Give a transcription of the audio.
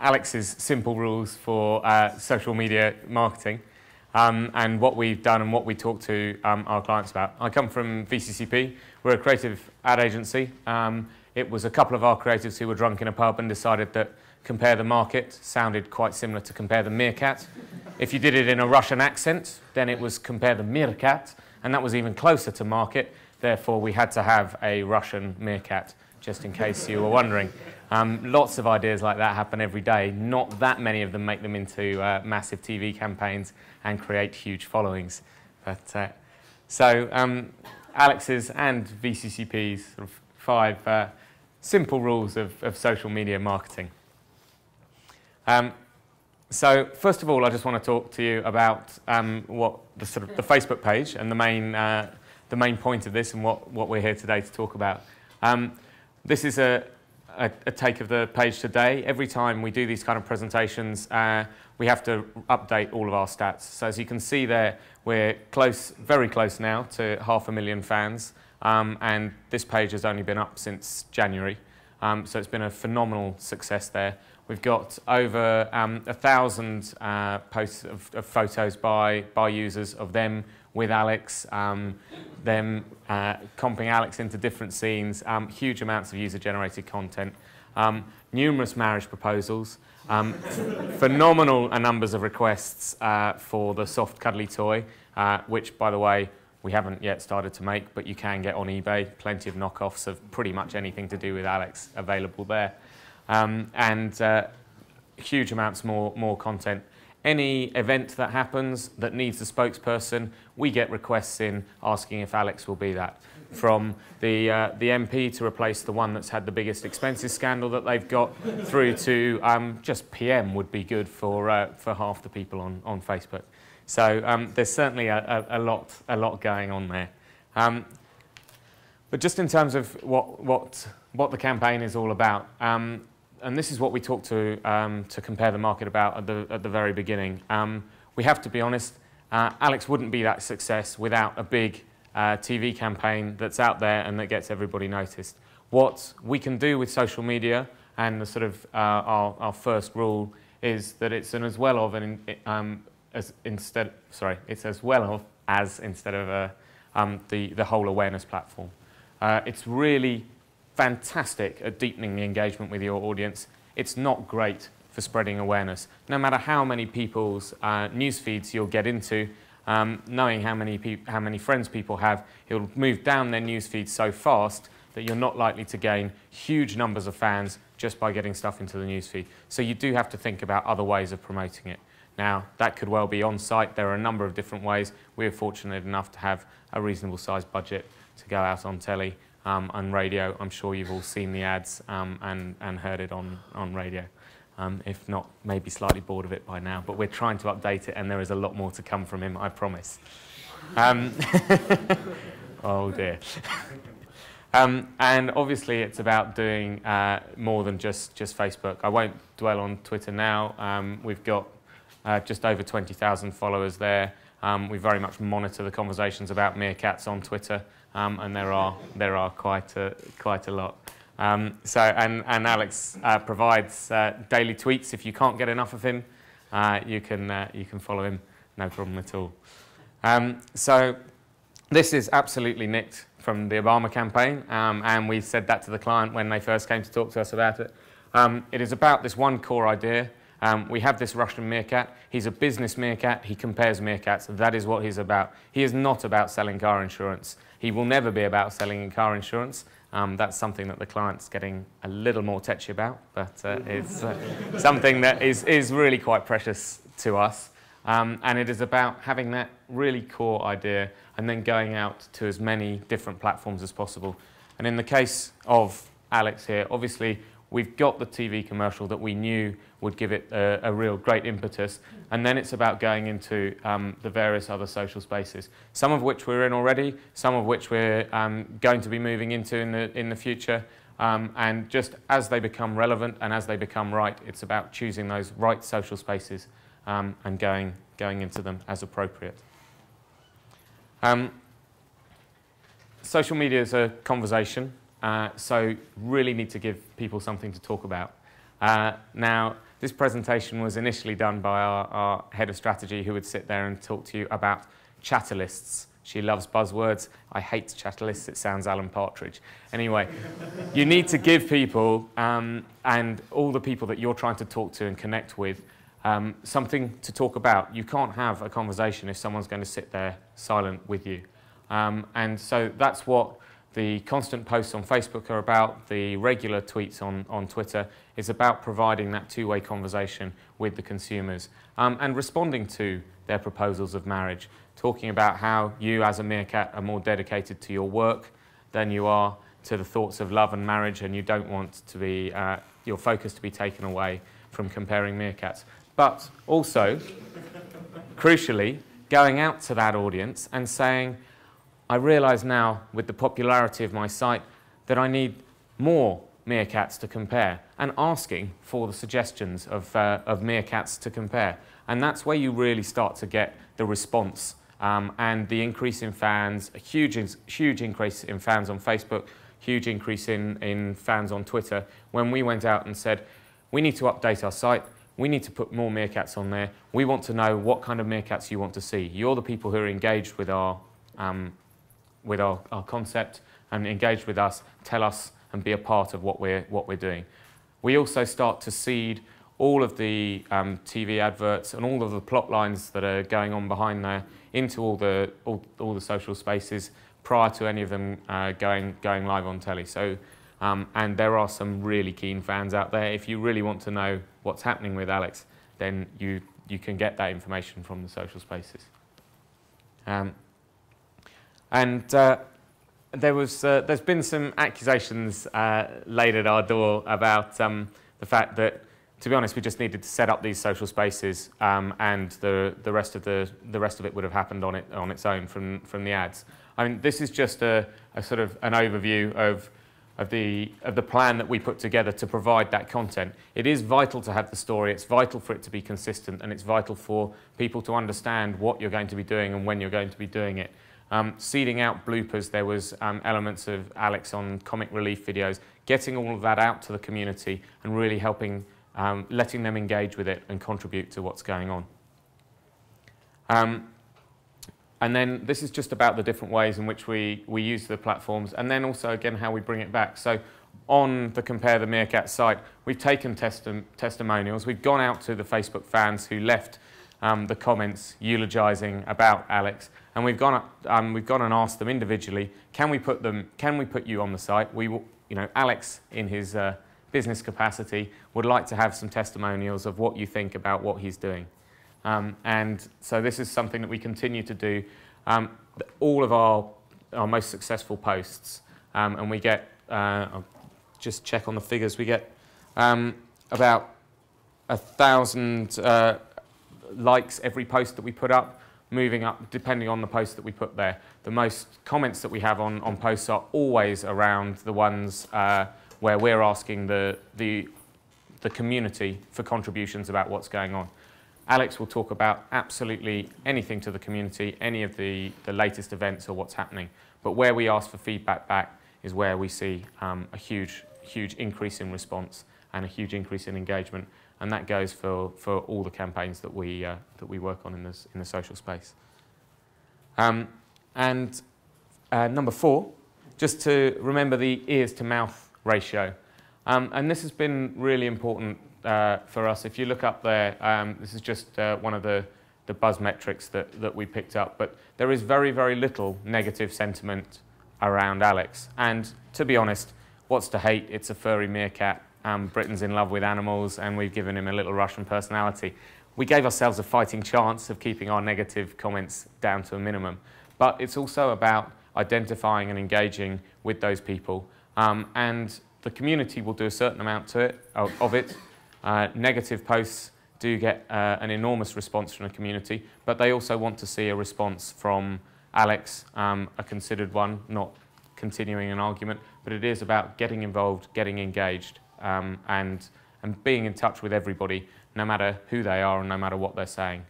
Alex's simple rules for social media marketing and what we've done and what we talk to our clients about. I come from VCCP. We're a creative ad agency. It was a couple of our creatives who were drunk in a pub and decided that Compare the Market sounded quite similar to Compare the Meerkat. If you did it in a Russian accent, then it was Compare the Meerkat, and that was even closer to market. Therefore, we had to have a Russian meerkat, just in case you were wondering. Lots of ideas like that happen every day. Not that many of them make them into massive TV campaigns and create huge followings. But, Alex's and VCCP's sort of 5 simple rules of social media marketing. So first of all, I just want to talk to you about what the Facebook page and the main point of this and what we're here today to talk about. This is a take of the page today. Every time we do these kind of presentations, we have to update all of our stats. So as you can see there, we're close, very close now to 500,000 fans, and this page has only been up since January. So it's been a phenomenal success there. We've got over 1,000 posts of photos by users of them with Alex, them comping Alex into different scenes, huge amounts of user-generated content, numerous marriage proposals, phenomenal numbers of requests for the soft cuddly toy, which, by the way, we haven't yet started to make, but you can get on eBay. Plenty of knockoffs of pretty much anything to do with Alex available there. Huge amounts more content. Any event that happens that needs a spokesperson, we get requests in asking if Alex will be that. From the MP to replace the one that's had the biggest expenses scandal that they've got, through to just PM would be good for half the people on Facebook. So there's certainly a lot going on there. But just in terms of what the campaign is all about, and this is what we talked to Compare the Market about at the very beginning. We have to be honest, Alex wouldn't be that success without a big TV campaign that's out there and that gets everybody noticed. What we can do with social media, and the sort of our first rule, is that it's an as well of instead of the whole awareness platform. It's really fantastic at deepening the engagement with your audience. It's not great for spreading awareness. No matter how many people's news feeds you'll get into, knowing how many friends people have, it'll move down their news feed so fast that you're not likely to gain huge numbers of fans just by getting stuff into the news feed. So you do have to think about other ways of promoting it. Now, that could well be on site. There are a number of different ways. We're fortunate enough to have a reasonable sized budget to go out on telly and radio. I'm sure you've all seen the ads and heard it on radio. If not, maybe slightly bored of it by now, but we're trying to update it, and there is a lot more to come from him, I promise. Oh dear. And obviously it's about doing more than just Facebook. I won't dwell on Twitter now. We've got just over 20,000 followers there. We very much monitor the conversations about meerkats on Twitter, and there are quite a lot. And Alex provides daily tweets. If you can't get enough of him, you can follow him, no problem at all. So this is absolutely nicked from the Obama campaign, and we said that to the client when they first came to talk to us about it. It is about this one core idea. We have this Russian meerkat. He's a business meerkat. He compares meerkats. That is what he's about. He is not about selling car insurance. He will never be about selling car insurance. That's something that the client's getting a little more touchy about, but it's something that is really quite precious to us. And it is about having that really core idea and then going out to as many different platforms as possible. And in the case of Alex here, obviously, we've got the TV commercial that we knew would give it a real great impetus, and then it's about going into the various other social spaces, some of which we're in already, some of which we're going to be moving into in the future, and just as they become relevant and as they become right, it's about choosing those right social spaces and going into them as appropriate. Social media is a conversation. So really need to give people something to talk about. Now, This presentation was initially done by our head of strategy, who would sit there and talk to you about chatter lists. She loves buzzwords. I hate chatter lists. It sounds Alan Partridge. Anyway, you need to give people and all the people that you're trying to talk to and connect with something to talk about. You can't have a conversation if someone's going to sit there silent with you. And so that's what the constant posts on Facebook are about. The regular tweets on Twitter is about providing that two-way conversation with the consumers and responding to their proposals of marriage, talking about how you as a meerkat are more dedicated to your work than you are to the thoughts of love and marriage, and you don't want to be your focus to be taken away from comparing meerkats. But also, crucially, going out to that audience and saying, I realise now with the popularity of my site that I need more meerkats to compare, and asking for the suggestions of meerkats to compare. And that's where you really start to get the response and the increase in fans, a huge increase in fans on Facebook, huge increase in fans on Twitter, when we went out and said, we need to update our site, we need to put more meerkats on there, we want to know what kind of meerkats you want to see. You're the people who are engaged with our concept and engaged with us, tell us and be a part of what we're doing. We also start to seed all of the TV adverts and all of the plot lines that are going on behind there into all the social spaces prior to any of them going live on telly. So, and there are some really keen fans out there. If you really want to know what's happening with Alex, then you can get that information from the social spaces. There's been some accusations laid at our door about the fact that, to be honest, we just needed to set up these social spaces, and the rest of it would have happened on its own from the ads. I mean, this is just a sort of an overview of the plan that we put together to provide that content. It is vital to have the story. It's vital for it to be consistent, and it's vital for people to understand what you're going to be doing and when you're going to be doing it. Seeding out bloopers, there was elements of Alex on comic relief videos, getting all of that out to the community and really helping, letting them engage with it and contribute to what's going on. And then this is just about the different ways in which we use the platforms, and then also, again, how we bring it back. So on the Compare the Meerkat site, we've taken testimonials. We've gone out to the Facebook fans who left the comments eulogising about Alex, and we've gone and asked them individually, can we put you on the site? We will, Alex, in his business capacity, would like to have some testimonials of what you think about what he's doing. And so this is something that we continue to do. All of our most successful posts, and we get, I'll just check on the figures, we get about 1,000 likes every post that we put up, moving up depending on the post that we put there. The most comments that we have on posts are always around the ones where we're asking the community for contributions about what's going on. Alex will talk about absolutely anything to the community, any of the latest events or what's happening. But where we ask for feedback back is where we see a huge increase in response and a huge increase in engagement. And that goes for all the campaigns that we work on in the social space. Number 4, just to remember the ears to mouth ratio. And this has been really important for us. If you look up there, this is just one of the buzz metrics that we picked up, but there is very, very little negative sentiment around Alex. And to be honest, what's to hate? It's a furry meerkat. Britain's in love with animals, and we've given him a little Russian personality. We gave ourselves a fighting chance of keeping our negative comments down to a minimum. But it's also about identifying and engaging with those people. And the community will do a certain amount to it, of it. Negative posts do get an enormous response from the community, but they also want to see a response from Alex, a considered one, not continuing an argument, but it is about getting involved, getting engaged, and being in touch with everybody, no matter who they are and no matter what they're saying.